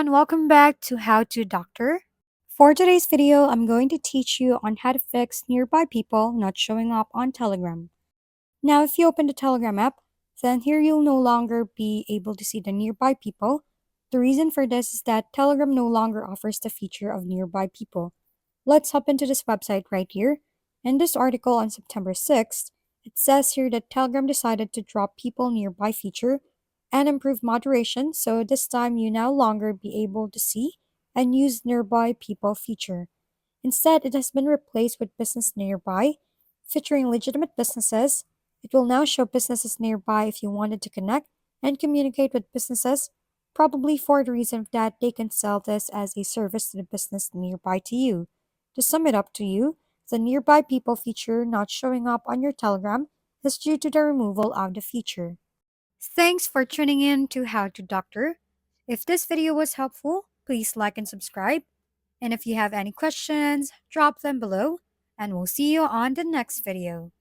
everyone, welcome back to How to Doctor. For today's video, I'm going to teach you on how to fix nearby people not showing up on Telegram. Now, if you open the Telegram app, then here you'll no longer be able to see the nearby people. The reason for this is that Telegram no longer offers the feature of nearby people. Let's hop into this website right here. In this article on September 6th, it says here that Telegram decided to drop people nearby feature and improve moderation, so this time you no longer be able to see and use nearby people feature. Instead, it has been replaced with business nearby, featuring legitimate businesses. It will now show businesses nearby if you wanted to connect and communicate with businesses, probably for the reason that they can sell this as a service to the business nearby to you. To sum it up to you, the nearby people feature not showing up on your Telegram is due to the removal of the feature. Thanks for tuning in to How to Doctor. If this video was helpful, please like and subscribe. And if you have any questions, drop them below, and we'll see you on the next video.